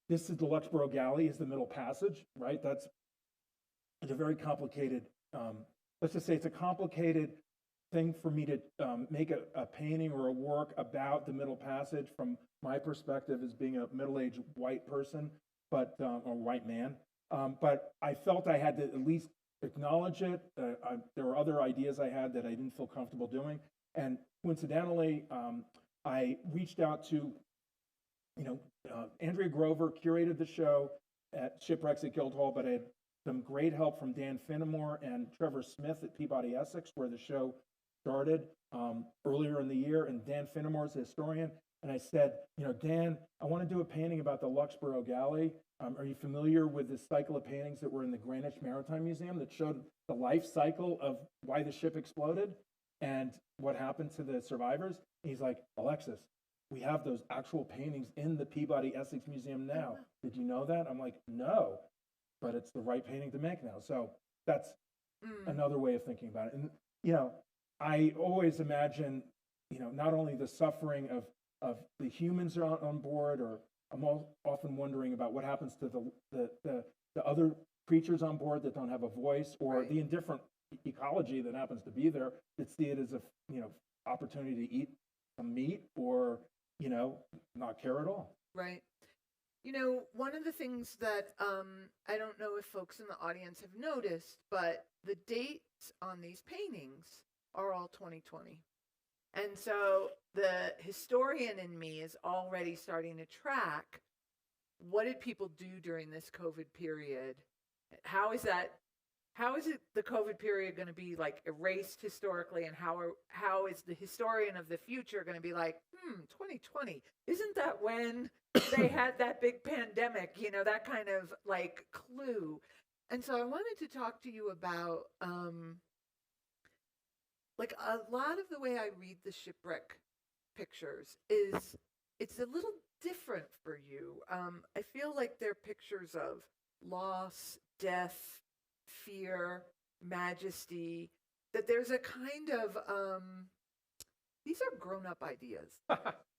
this is the Luxborough Galley, is the Middle Passage, right? It's a very complicated. Let's just say it's a complicated thing for me to make a painting or a work about the Middle Passage from my perspective as being a middle-aged white person, or white man. But I felt I had to at least acknowledge it. There were other ideas I had that I didn't feel comfortable doing. And coincidentally, I reached out to, Andrea Grover curated the show at Shipwrecks at Guildhall, but I had some great help from Dan Finnemore and Trevor Smith at Peabody Essex, where the show started earlier in the year. And Dan Finnemore is a historian. And I said, Dan, I want to do a painting about the Luxborough Galley. Are you familiar with this cycle of paintings that were in the Greenwich Maritime Museum that showed the life cycle of why the ship exploded and what happened to the survivors? And he's like, Alexis, we have those actual paintings in the Peabody Essex Museum now. Did you know that? I'm like, no, but it's the right painting to make now. So that's another way of thinking about it. And, I always imagine, not only the suffering of the humans on board, or I'm often wondering about what happens to the other creatures on board that don't have a voice, or the indifferent ecology that happens to be there that see it as a opportunity to eat some meat, or not care at all. Right. One of the things that I don't know if folks in the audience have noticed, but the dates on these paintings are all 2020. And so the historian in me is already starting to track, what did people do during this COVID period? How is the COVID period going to be like erased historically, and how is the historian of the future going to be like, 2020, isn't that when they had that big pandemic, that kind of like clue. And so I wanted to talk to you about like a lot of the way I read the shipwreck pictures is it's a little different for you. I feel like they're pictures of loss, death, fear, majesty, that there's a kind of these are grown-up ideas.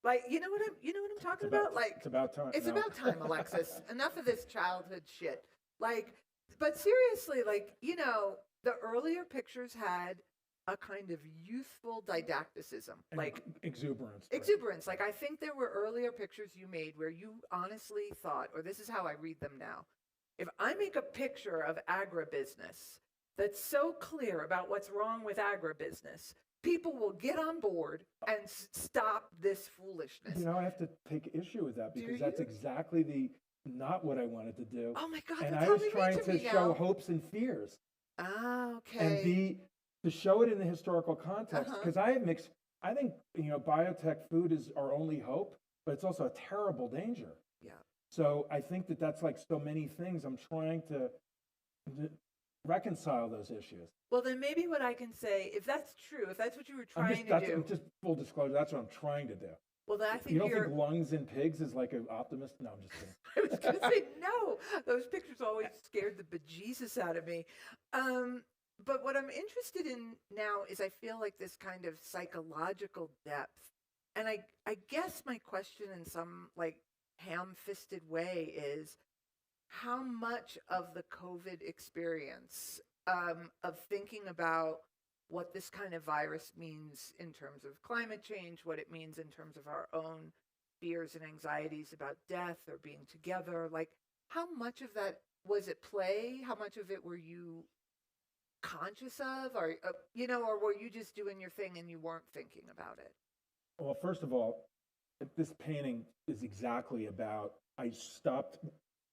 Like, you know what I'm talking about? Like, it's about time. It's about time, Alexis. Enough of this childhood shit. Like, but seriously, like, the earlier pictures had a kind of youthful didacticism, And like exuberance. exuberance. Like, I think there were earlier pictures you made where you honestly thought, or this is how I read them now, if I make a picture of agribusiness that's so clear about what's wrong with agribusiness, people will get on board and stop this foolishness. I have to take issue with that, because that's exactly not what I wanted to do. Oh my God! And that's I how was they trying read to me show now. hopes and fears, Ah, okay. and to show it in the historical context, because I think biotech food is our only hope, but it's also a terrible danger. Yeah. So I think that's like so many things. I'm trying to reconcile those issues. Well, then maybe what I can say, if that's true, if that's what you were trying to do, Just full disclosure, that's what I'm trying to do. well, then I think You don't think lungs in pigs is like an optimist? No, I'm just kidding. I was going to say no. Those pictures always scared the bejesus out of me. But what I'm interested in now is I feel like this kind of psychological depth. And I guess my question in some like ham-fisted way is, how much of the COVID experience of thinking about what this kind of virus means in terms of climate change, what it means in terms of our own fears and anxieties about death or being together. Like, how much of that was at play? How much of it were you conscious of, or or were you just doing your thing and you weren't thinking about it? Well, first of all, this painting is exactly about, I stopped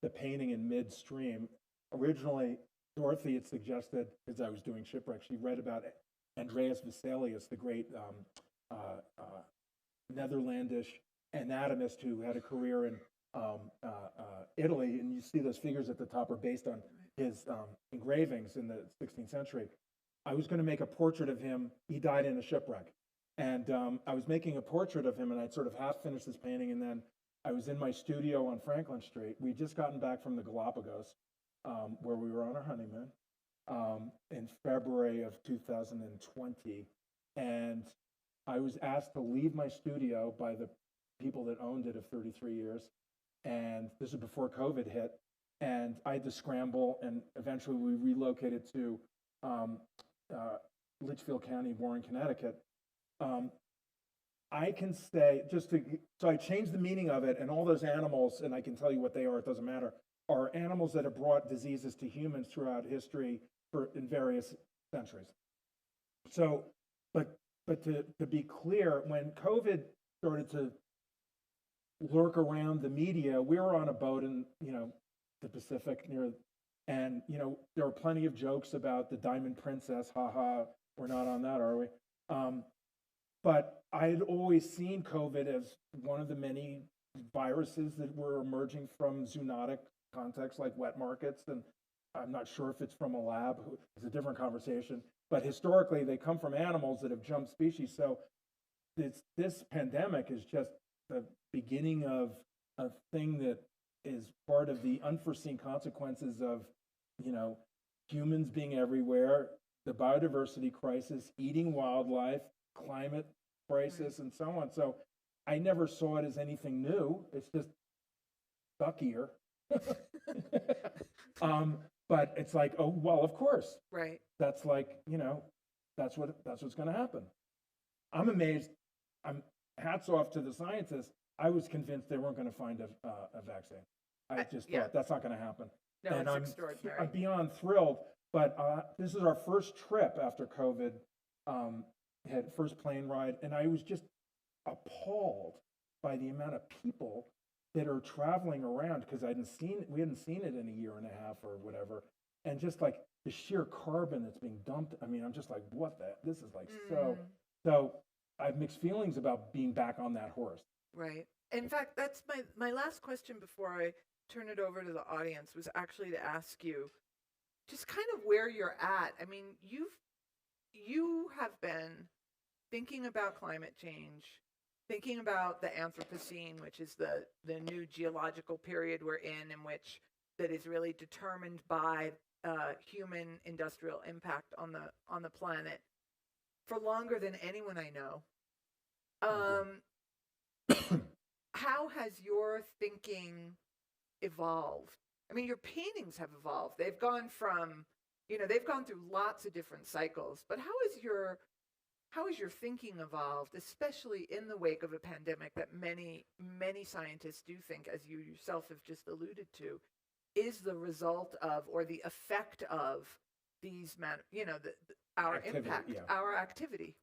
the painting in midstream. Originally, Dorothy had suggested, as I was doing Shipwreck, she read about Andreas Vesalius, the great Netherlandish anatomist who had a career in Italy, and you see those figures at the top are based on his engravings in the 16th century. I was going to make a portrait of him. He died in a shipwreck. And I was making a portrait of him, and I'd sort of half finished this painting, and then I was in my studio on Franklin Street. We'd just gotten back from the Galapagos, where we were on our honeymoon, in February of 2020. And I was asked to leave my studio by the people that owned it of 33 years. And this was before COVID hit. And I had to scramble, and eventually we relocated to Litchfield County, Warren, Connecticut. I can say, so I changed the meaning of it, and all those animals, and I can tell you what they are, it doesn't matter, are animals that have brought diseases to humans throughout history in various centuries. So, but to be clear, when COVID started to lurk around the media, we were on a boat in, the Pacific and, there were plenty of jokes about the Diamond Princess, haha, we're not on that, are we? But I had always seen COVID as one of the many viruses that were emerging from zoonotic contexts like wet markets. And I'm not sure if it's from a lab, it's a different conversation. But historically, they come from animals that have jumped species. So this pandemic is just the beginning of a thing that is part of the unforeseen consequences of, humans being everywhere, the biodiversity crisis, eating wildlife, climate crisis, and so on. So I never saw it as anything new. It's just suckier. But it's like, oh, well, of course. Right. That's like, that's what's going to happen. I'm amazed. Hats off to the scientists. I was convinced they weren't going to find a vaccine. I just thought that's not going to happen. No, and it's extraordinary. extraordinary. I'm beyond thrilled. But this is our first trip after COVID. Had first plane ride, and I was just appalled by the amount of people that are traveling around, because we hadn't seen it in a year and a half or whatever, and just like the sheer carbon that's being dumped. I mean, I'm just like, what the? This is like so. I have mixed feelings about being back on that horse. Right. In fact, that's my last question before I turn it over to the audience, was actually to ask you just kind of where you're at. I mean, you have been thinking about climate change, thinking about the Anthropocene, which is the new geological period we're in which that is really determined by human industrial impact on the planet, for longer than anyone I know. How has your thinking evolved? I mean, your paintings have evolved. They've gone through lots of different cycles, but how has your thinking evolved, especially in the wake of a pandemic that many, many scientists do think, as you yourself have just alluded to, is the result of, or the effect of, these our Activity, impact, yeah. our activity?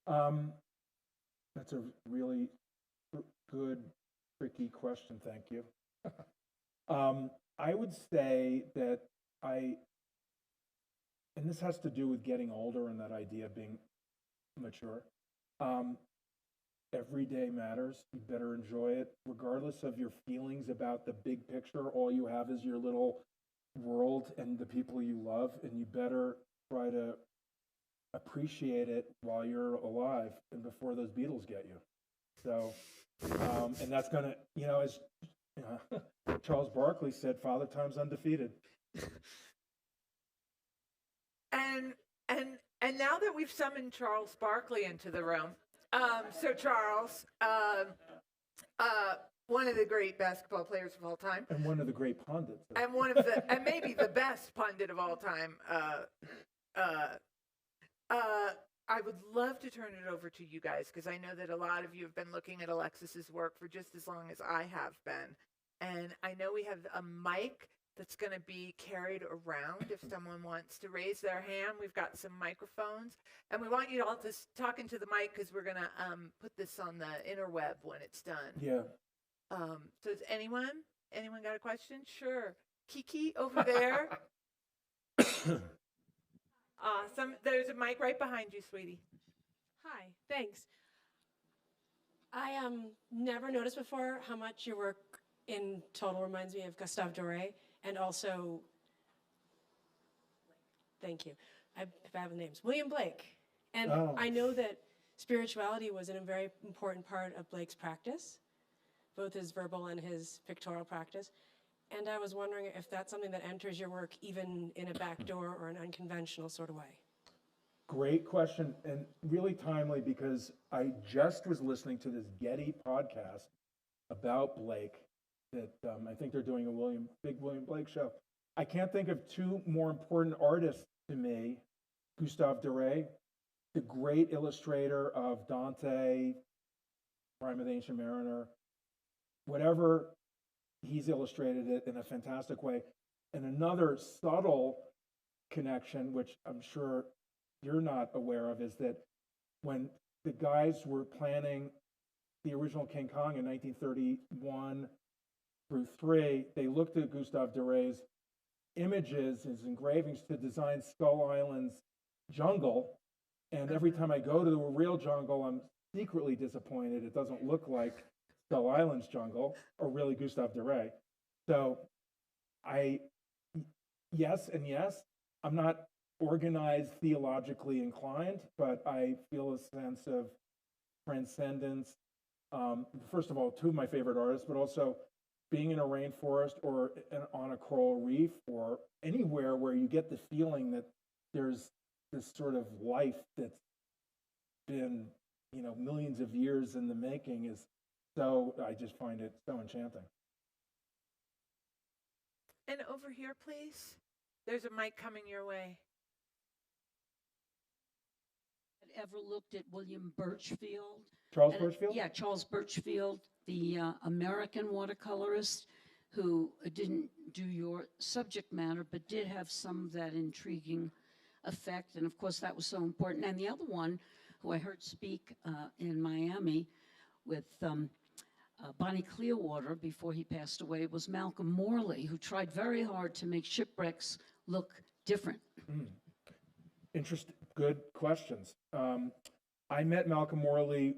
That's a really good, tricky question. Thank you. I would say that and this has to do with getting older and that idea of being mature. Every day matters. You better enjoy it, regardless of your feelings about the big picture. All you have is your little world and the people you love, and you better try to appreciate it while you're alive and before those beetles get you. So, and that's gonna, as Charles Barkley said, Father Time's undefeated. And now that we've summoned Charles Barkley into the room, so Charles, one of the great basketball players of all time, And one of the great pundits. and maybe the best pundit of all time, I would love to turn it over to you guys because I know that a lot of you have been looking at Alexis's work for just as long as I have been. And I know we have a mic that's going to be carried around if someone wants to raise their hand. We've got some microphones. And we want you all to talk into the mic because we're going to put this on the interweb when it's done. Yeah. So is anyone got a question? Sure. Kiki over there. There's a mic right behind you, sweetie. Hi, thanks. I never noticed before how much your work in total reminds me of Gustave Doré, and also, thank you, I have names, William Blake. And I know that spirituality was a very important part of Blake's practice, both his verbal and his pictorial practice. And I was wondering if that's something that enters your work even in a backdoor or an unconventional sort of way. Great question, and really timely because I just was listening to this Getty podcast about Blake that I think they're doing a big William Blake show. I can't think of two more important artists to me. Gustave Doré, the great illustrator of Dante, Crime of the Ancient Mariner, whatever, he's illustrated it in a fantastic way. And another subtle connection, which I'm sure you're not aware of, is that when the guys were planning the original King Kong in 1931 through 3, they looked at Gustave Doré's images, his engravings, to design Skull Island's jungle. And every time I go to the real jungle, I'm secretly disappointed it doesn't look like Skull Island's jungle or really Gustave Doré. So yes and yes. I'm not organized, theologically inclined, but I feel a sense of transcendence. First of all, two of my favorite artists, but also being in a rainforest or on a coral reef or anywhere where you get the feeling that there's this sort of life that's been, millions of years in the making is so, I just find it so enchanting. And over here, please. There's a mic coming your way. Ever looked at William Birchfield? Charles Birchfield? Yeah, Charles Birchfield, the American watercolorist who didn't do your subject matter, but did have some of that intriguing effect. And of course, that was so important. And the other one, who I heard speak in Miami with Bonnie Clearwater before he passed away, was Malcolm Morley, who tried very hard to make shipwrecks look different. Interesting, good questions. I met Malcolm Morley.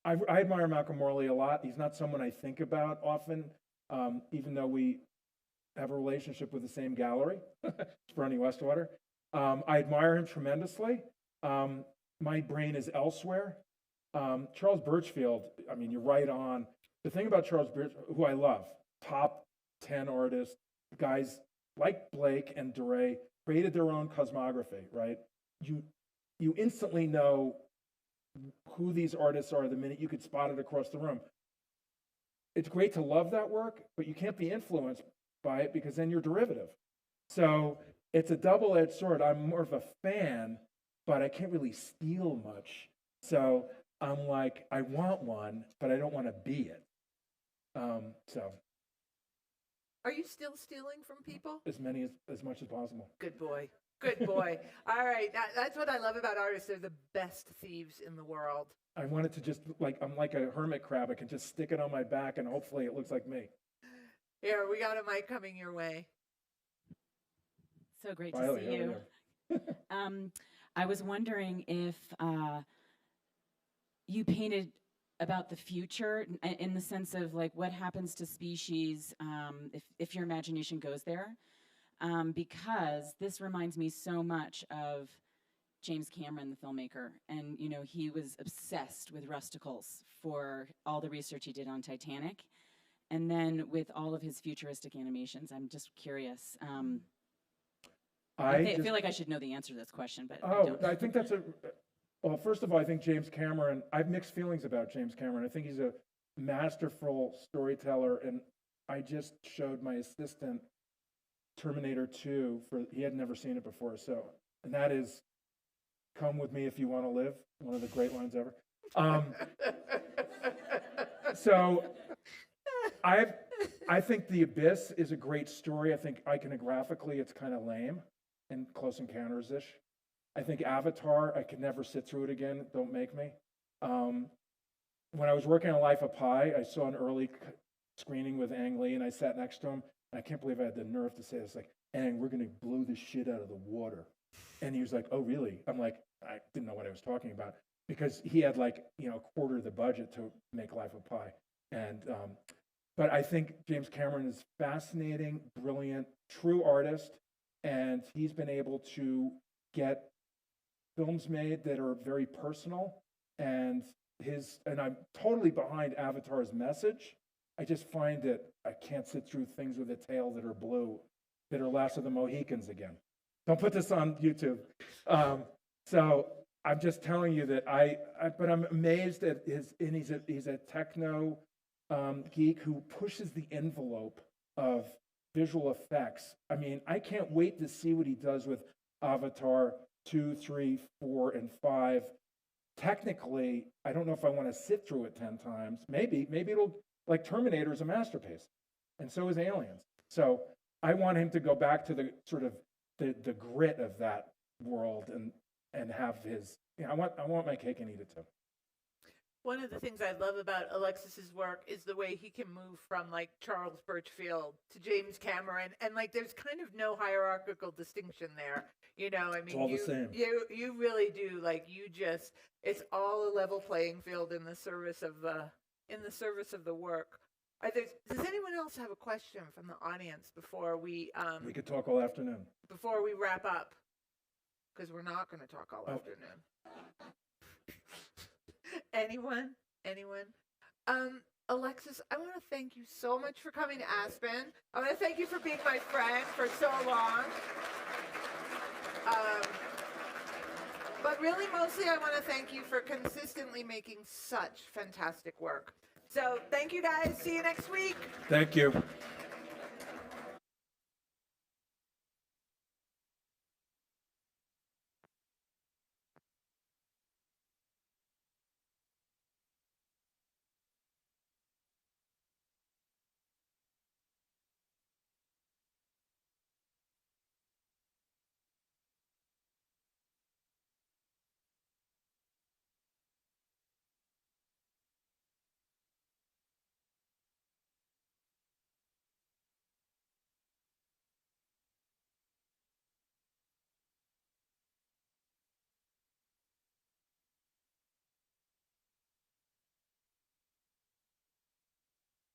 I admire Malcolm Morley a lot. He's not someone I think about often, even though we have a relationship with the same gallery, Bernie Westwater. I admire him tremendously. My brain is elsewhere. Charles Birchfield, you're right on. The thing about Charles Birchfield, who I love, top 10 artist, guys like Blake and Doré created their own cosmography, right? You instantly know who these artists are the minute you could spot it across the room. It's great to love that work, but you can't be influenced by it because then you're derivative. So it's a double-edged sword. I'm more of a fan, but I can't really steal much. So I'm like, I want one, but I don't want to be it. So Are you still stealing from people? as much as possible. Good boy. Good boy. All right. That's what I love about artists. They're the best thieves in the world. I want it to just I'm like a hermit crab. I can just stick it on my back and hopefully it looks like me. Here, we got a mic coming your way. So great Riley, to see you. I was wondering if you painted about the future in the sense of what happens to species if your imagination goes there, because this reminds me so much of James Cameron, the filmmaker, and he was obsessed with rusticles for all the research he did on Titanic, and then with all of his futuristic animations. I'm just curious. I feel like I should know the answer to this question, but I don't. I think that's well, first of all, I think James Cameron, I have mixed feelings about James Cameron. I think he's a masterful storyteller, and I just showed my assistant Terminator 2 he had never seen it before, and that is come with me if you want to live. One of the great lines ever. So I think The Abyss is a great story. I think iconographically it's kind of lame and Close Encounters-ish. I think Avatar, I could never sit through it again. Don't make me. When I was working on Life of Pi, I saw an early screening with Ang Lee, and I sat next to him. And I can't believe I had the nerve to say this, like, Ang, we're going to blow the shit out of the water. And he was like, oh, really? I'm like, I didn't know what I was talking about, because he had like, a quarter of the budget to make Life of Pi. And, but I think James Cameron is fascinating, brilliant, true artist, and he's been able to get films made that are very personal, and I'm totally behind Avatar's message. I just find that I can't sit through things with a tail that are blue, that are Last of the Mohicans again. Don't put this on YouTube. So I'm just telling you that but I'm amazed at he's a techno geek who pushes the envelope of visual effects. I mean, I can't wait to see what he does with Avatar 2, 3, 4, and 5. Technically, I don't know if I want to sit through it 10 times. Maybe it'll, like Terminator is a masterpiece, and so is Aliens. So I want him to go back to the sort of the grit of that world and have his, I want my cake and eat it too. One of the things I love about Alexis's work is the way he can move from like Charles Birchfield to James Cameron, and like there's kind of no hierarchical distinction there. I mean, It's all the same. You really do, like, it's all a level playing field in the service of the work. Does anyone else have a question from the audience before we could talk all afternoon. before we wrap up? Because we're not going to talk all afternoon. Anyone? Alexis, I want to thank you so much for coming to Aspen. I want to thank you for being my friend for so long. But really, mostly, I want to thank you for consistently making such fantastic work. So thank you, guys. See you next week. Thank you.